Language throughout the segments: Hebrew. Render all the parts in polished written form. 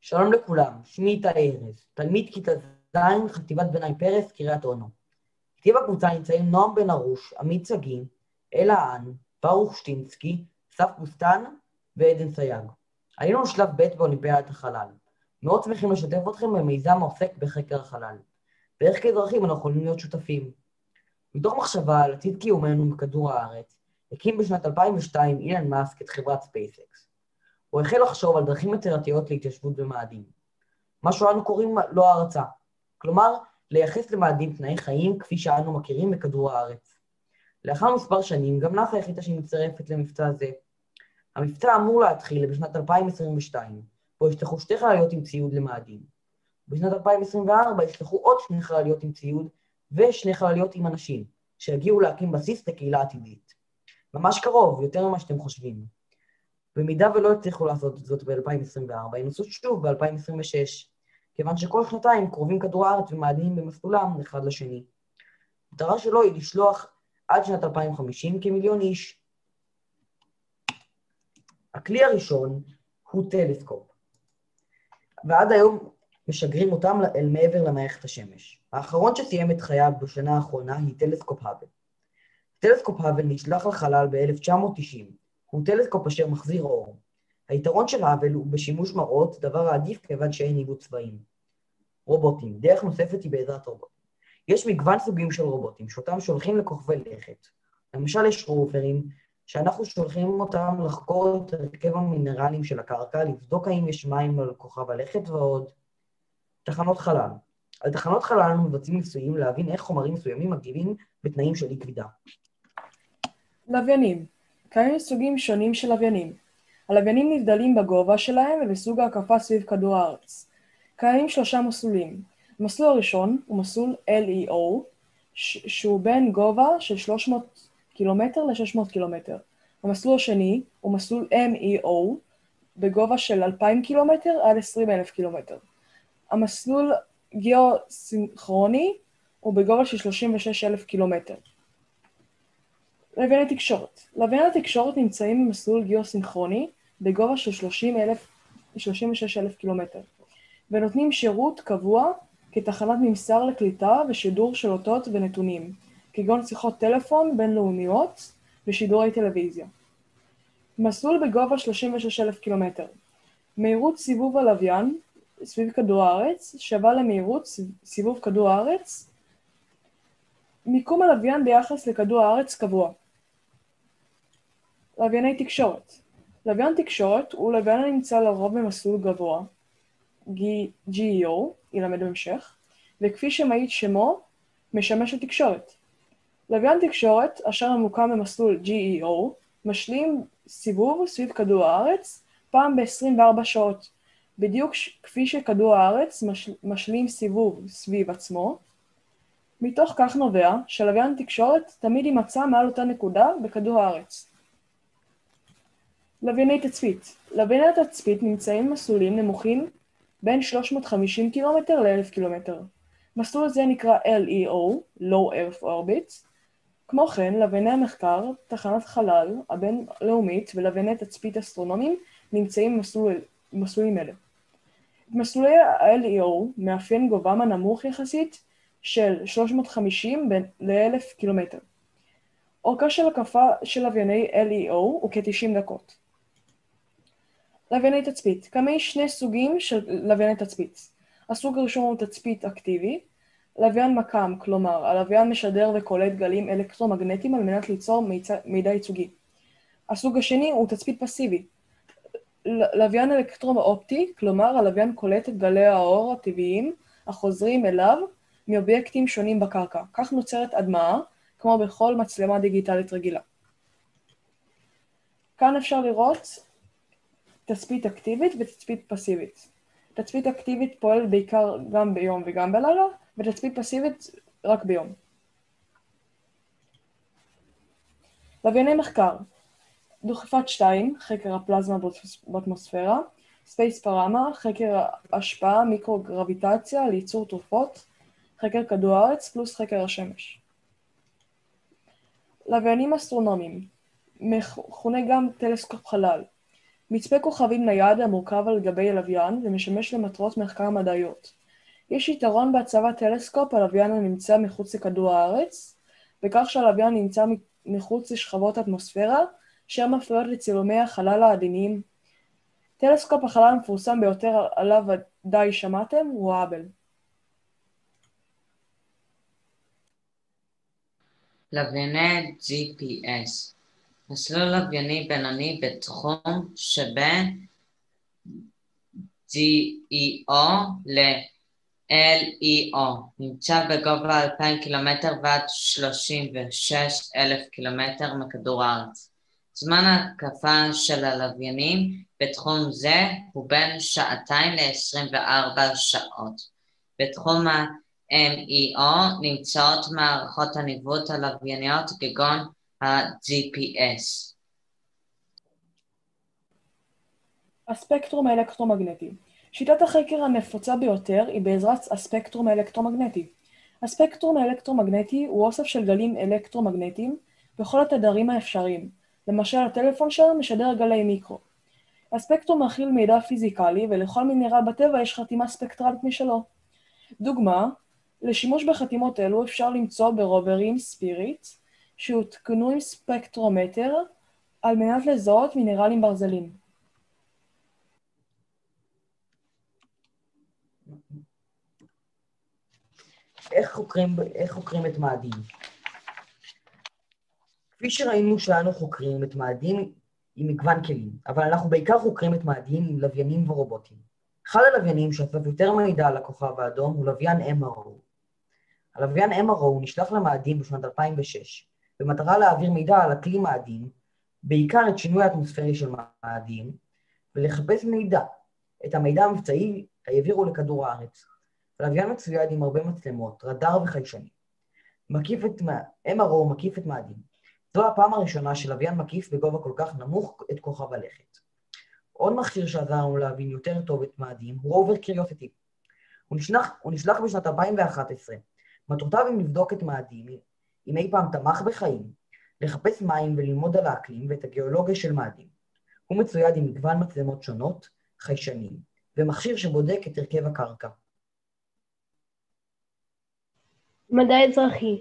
שלום לכולם, שמי איתי ארז, תלמיד כיתה ז' חטיבת ביניים פרס, קריית אונו. איתי בקבוצה נמצאים נועם בן ארוש, עמית סגי, אלה האן, ברוך שטינסקי, סף בוסתן ועדן סייג. היינו שלב ב' באולימפיאדת החלל. מאוד שמחים לשתף אתכם במיזם העוסק בחקר החלל. ואיך כאזרחים אנחנו יכולים להיות שותפים. מתוך מחשבה על עתיד קיומנו מכדור הארץ, הקים בשנת 2002 אילן מאסק את חברת ספייסקס. הוא החל לחשוב על דרכים יצירתיות להתיישבות במאדים. מה שאנו קוראים לו הרצה, כלומר, לייחס למאדים תנאי חיים כפי שאנו מכירים בכדור הארץ. לאחר מספר שנים, גם נאס"א החליטה שהיא מצטרפת למבצע זה. המבצע אמור להתחיל בשנת 2022, בו ישלחו 2 חלליות עם ציוד למאדים. בשנת 2024 ישלחו עוד 2 חלליות עם ציוד ו2 חלליות עם אנשים, שיגיעו להקים בסיס לקהילה עתידית. ממש קרוב, יותר ממה שאתם חושבים. במידה ולא הצליחו לעשות זאת ב-2024, ינסו שוב ב-2026, כיוון שכל שנתיים קרובים כדור הארץ ומאדים במסלולם אחד לשני. המטרה שלו היא לשלוח עד שנת 2050 כמיליון איש. הכלי הראשון הוא טלסקופ, ועד היום משגרים אותם אל מעבר למערכת השמש. האחרון שסיים את חייו בשנה האחרונה היא טלסקופ האבל. טלסקופ האבל נשלח לחלל ב-1990, הוא טלסקופ אשר מחזיר אור. היתרון של האבל הוא בשימוש מראות, דבר העדיף כיוון שאין עיבוד צבעים. רובוטים, דרך נוספת היא בעזרת רובוטים. יש מגוון סוגים של רובוטים, שאותם שולחים לכוכבי לכת. למשל יש רופרים, שאנחנו שולחים אותם לחקור את הרכב המינרלים של הקרקע, לבדוק האם יש מים על כוכב הלכת ועוד. תחנות חלל. על תחנות חלל אנו מבצעים ניסויים להבין איך חומרים מסוימים מגיבים בתנאים של אי כבידה. לוויינים. קיימים סוגים שונים של לוויינים. הלוויינים נבדלים בגובה שלהם ובסוג ההקפה סביב כדור הארץ. קיימים 3 מסלולים. המסלול הראשון הוא מסלול LEO, שהוא בין גובה של 300 קילומטר ל-600 קילומטר. המסלול השני הוא מסלול MEO, בגובה של 2,000 קילומטר עד 20,000 קילומטר. המסלול גיאוסינכרוני הוא בגובה של 36,000 קילומטר. לווייני תקשורת. לווייני התקשורת נמצאים במסלול גיאוסינכרוני בגובה של 36,000 קילומטר, ונותנים שירות קבוע כתחנת ממסר לקליטה ושידור של אותות ונתונים, כגון שיחות טלפון בינלאומיות ושידורי טלוויזיה. מסלול בגובה 36,000 קילומטר. מהירות סיבוב הלוויין סביב כדור הארץ שווה למהירות סיבוב כדור הארץ. מיקום הלוויין ביחס לכדור הארץ קבוע. לווייני תקשורת. לוויין תקשורת הוא לוויין הנמצא לרוב במסלול גבוה, GEO, ילמד בהמשך, וכפי שמעיד שמו, משמש לתקשורת. לוויין תקשורת, אשר ממוקם במסלול GEO, משלים סיבוב סביב כדור הארץ פעם ב-24 שעות, בדיוק כפי שכדור הארץ משלים סיבוב סביב עצמו. מתוך כך נובע שלוויין תקשורת תמיד יימצא מעל אותה נקודה בכדור הארץ. לווייני תצפית. לווייני התצפית נמצאים במסלולים נמוכים בין 350 קילומטר ל-1,000 קילומטר. מסלול זה נקרא LEO, Low Earth Orbit. כמו כן, לווייני המחקר, תחנת חלל, הבינלאומית ולווייני תצפית אסטרונומיים נמצאים במסלולים אלה. מסלולי ה-LEO מאפיין גובהם הנמוך יחסית של 350 ל-1,000 קילומטר. אורכה של הקפה של לווייני LEO הוא כ-90 דקות. לווייני תצפית. קיימים 2 סוגים של לווייני תצפית. הסוג הראשון הוא תצפית אקטיבי. לוויין מקם, כלומר, הלוויין משדר וקולט גלים אלקטרומגנטיים על מנת ליצור מידע ייצוגי. הסוג השני הוא תצפית פסיבי. לוויין אלקטרואופטי, כלומר, הלוויין קולט את גלי האור הטבעיים החוזרים אליו מאובייקטים שונים בקרקע. כך נוצרת הדמעה, כמו בכל מצלמה דיגיטלית רגילה. כאן אפשר לראות תצפית אקטיבית ותצפית פסיבית. תצפית אקטיבית פועלת בעיקר גם ביום וגם בלילה, ותצפית פסיבית רק ביום. לווייני מחקר. דוכיפת 2, חקר הפלזמה באטמוספירה, ספייס פרמה, חקר השפעה מיקרוגרביטציה לייצור תרופות, חקר כדור הארץ פלוס חקר השמש. לוויינים אסטרונומיים, מכונה גם טלסקופ חלל, מצפה כוכבים נייד המורכב על גבי לוויין ומשמש למטרות מחקר מדעיות. יש יתרון בהצבת טלסקופ על לוויין הנמצא מחוץ לכדור הארץ, בכך שהלוויין נמצא מחוץ לשכבות אטמוספירה, אשר מפריעות לצילומי החלל העדינים. טלסקופ החלל המפורסם ביותר עליו ודאי שמעתם הוא האבל. לווייני GPS. מסלול לווייני בינוני בתחום שבין GEO ל-LEO, נמצא בגובה 2,000 קילומטר ועד 36,000 קילומטר מכדור הארץ. זמן ההקפה של הלוויינים בתחום זה הוא בין 2 ל-24 שעות. בתחום ה-MEO נמצאות מערכות הניווט הלווייניות כגון ה-GPS. הספקטרום האלקטרומגנטי. שיטת החקר הנפוצה ביותר היא בעזרת הספקטרום האלקטרומגנטי. הספקטרום האלקטרומגנטי הוא אוסף של גלים אלקטרומגנטיים בכל התדרים האפשריים. למשל, הטלפון שלנו משדר גלי מיקרו. הספקטרום מכיל מידע פיזיקלי, ולכל מינרל בטבע יש חתימה ספקטרלית משלו. דוגמה, לשימוש בחתימות אלו אפשר למצוא ברוברים ספיריט, שהותקנו עם ספקטרומטר על מנת לזהות מינרלים ברזלים. איך חוקרים את מאדים? כפי שראינו שאנו חוקרים את מאדים עם מגוון כלים, אבל אנחנו בעיקר חוקרים את מאדים עם לוויינים ורובוטים. אחד הלוויינים שאסף יותר מידע על הכוכב האדום הוא לוויין MRO. הלוויין MRO נשלח למאדים בשנת 2006, במטרה להעביר מידע על אקלים מאדים, בעיקר את שינוי האטמוספרי של מאדים, ולחפש מידע. את המידע המבצעי העבירו לכדור הארץ. הלוויין מצויד עם הרבה מצלמות, רדאר וחיישנים. MRO מקיף את מאדים. זו הפעם הראשונה שלוויין מקיף בגובה כל כך נמוך את כוכב הלכת. עוד מכשיר שעזר לנו להבין יותר טוב את מאדים הוא רובר קיוריוסיטי. הוא נשלח בשנת 2011. מטרותיו הם לבדוק את מאדים, אם אי פעם תמך בחיים, לחפש מים וללמוד על האקלים ואת הגיאולוגיה של מאדים. הוא מצויד עם מגוון מצלמות שונות, חיישנים, ומכשיר שבודק את הרכב הקרקע. מדע אזרחי.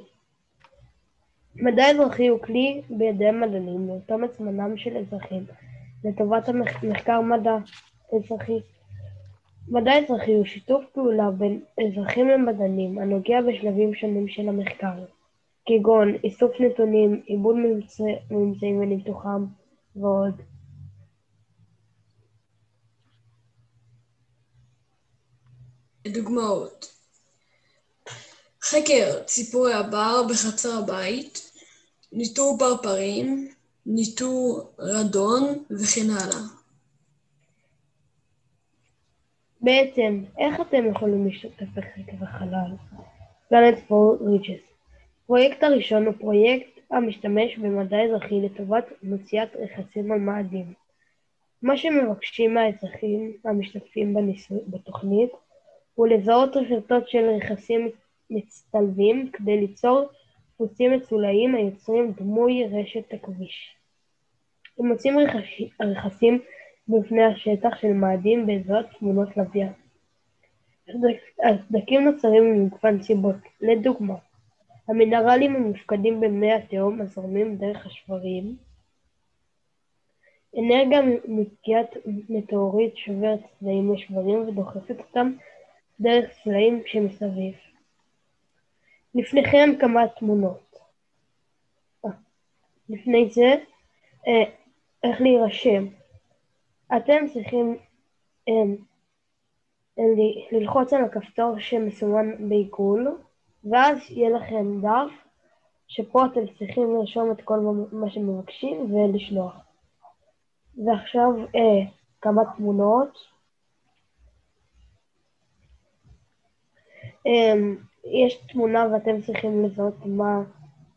מדע אזרחי הוא כלי בידי מדענים לאותו זמנם של אזרחים לטובת המחקר מדע אזרחי. מדע אזרחי הוא שיתוף פעולה בין אזרחים למדענים הנוגע בשלבים שונים של המחקר, כגון איסוף נתונים, עיבוד ממצאים וניתוחם ועוד. דוגמאות: חקר ציפורי הבר בחצר הבית, ניטור פרפרים, ניטור רדון וכן הלאה. בעצם, איך אתם יכולים להשתתף בחקר החלל? Planet for Riches. הפרויקט הראשון הוא פרויקט המשתמש במדע אזרחי לטובת מציאת רכסים על מאדים. מה שמבקשים מהאזרחים המשתתפים בתוכנית הוא לזהות רשתות של רכסים מצטלבים כדי ליצור דפוסים מצולעים היוצרים דמוי רשת עכביש. הם מוצאים רכסים בפני השטח של מאדים בעזרת תמונות לוויין. הסדקים נוצרים ממגוון סיבות, לדוגמה, המינרלים המופקדים במי התהום הזורמים דרך השברים, אנרגיה מפגיעת מטאוריט שוברת צלעים לשברים ודוחפת אותם דרך צלעים שמסביב. לפניכם כמה תמונות. לפני זה, איך להירשם. אתם צריכים ללחוץ על הכפתור שמסומן בעיגול, ואז יהיה לכם דף שפה אתם צריכים לרשום את כל מה שמבקשים ולשלוח. ועכשיו כמה תמונות. יש תמונה ואתם צריכים לזהות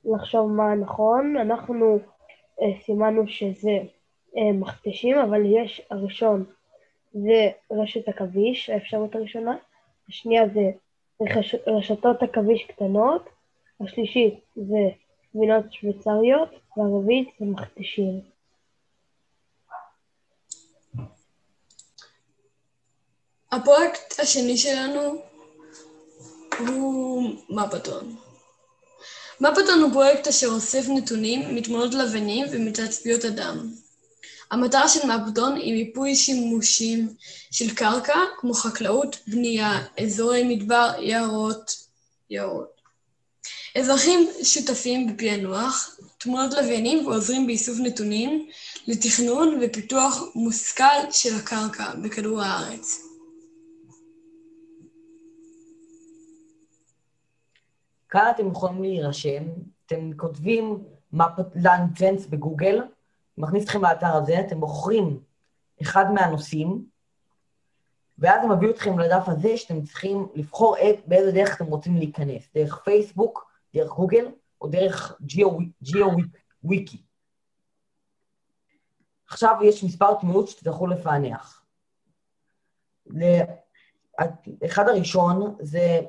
לחשוב מה נכון. אנחנו סימנו שזה מכתשים, אבל יש הראשון זה רשת עכביש, האפשרות הראשונה, השנייה זה רשתות עכביש קטנות, השלישית זה גבינות שוויצריות, והרביעית זה מכתשים. הפרויקט השני שלנו הוא מפתון. מפתון הוא פרויקט אשר אוסף נתונים מתמונות לבנים ומתצפיות אדם. המטרה של מפתון היא מיפוי שימושים של קרקע, כמו חקלאות, בנייה, אזורי מדבר, יערות. אזרחים שותפים בפענוח, תמונות לוויינים ועוזרים באיסוף נתונים לתכנון ופיתוח מושכל של הקרקע בכדור הארץ. כאן אתם יכולים להירשם, אתם כותבים Mapland Trends בגוגל, מכניס אתכם לאתר הזה, אתם בוחרים אחד מהנושאים, ואז הם מביאו אתכם לדף הזה שאתם צריכים לבחור באיזה דרך אתם רוצים להיכנס, דרך פייסבוק, דרך גוגל, או דרך GeoWiki. עכשיו יש מספר תמונות שתצטרכו לפענח. אחד הראשון זה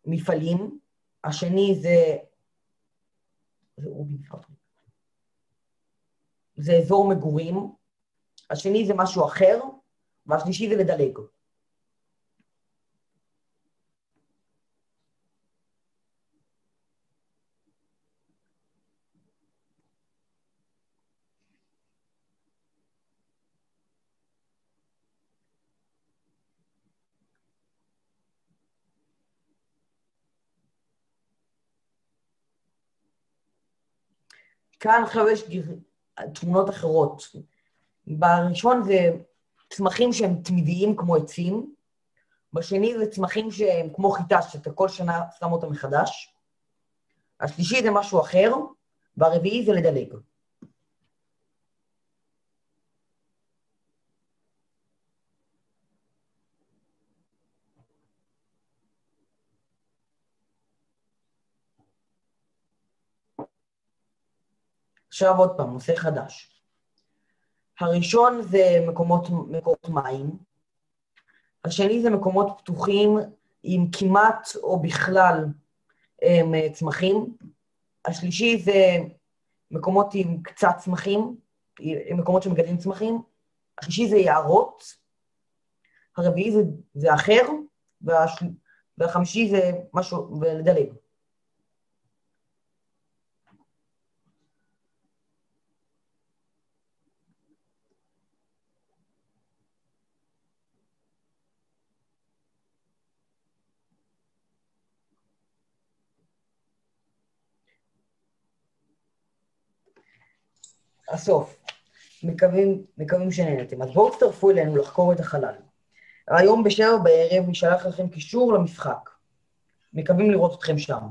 מפעלים, השני זה אזור מגורים, השני זה משהו אחר, והשלישי זה לדלג. כאן עכשיו יש תמונות אחרות. בראשון זה צמחים שהם תמידיים כמו עצים, בשני זה צמחים שהם כמו חיטה, שאתה כל שנה שם אותם מחדש, השלישי זה משהו אחר, והרביעי זה לדלג. עכשיו עוד פעם, נושא חדש. הראשון זה מקומות מים, השני זה מקומות פתוחים עם כמעט או בכלל צמחים, השלישי זה מקומות עם קצת צמחים, מקומות שמגדלים צמחים, השלישי זה יערות, הרביעי זה אחר, והחמישי זה משהו, ולדלג. הסוף, מקווים שנהנתם. אז בואו תצטרפו אלינו לחקור את החלל. היום ב19:00 בערב נשלח לכם קישור למשחק. מקווים לראות אתכם שם.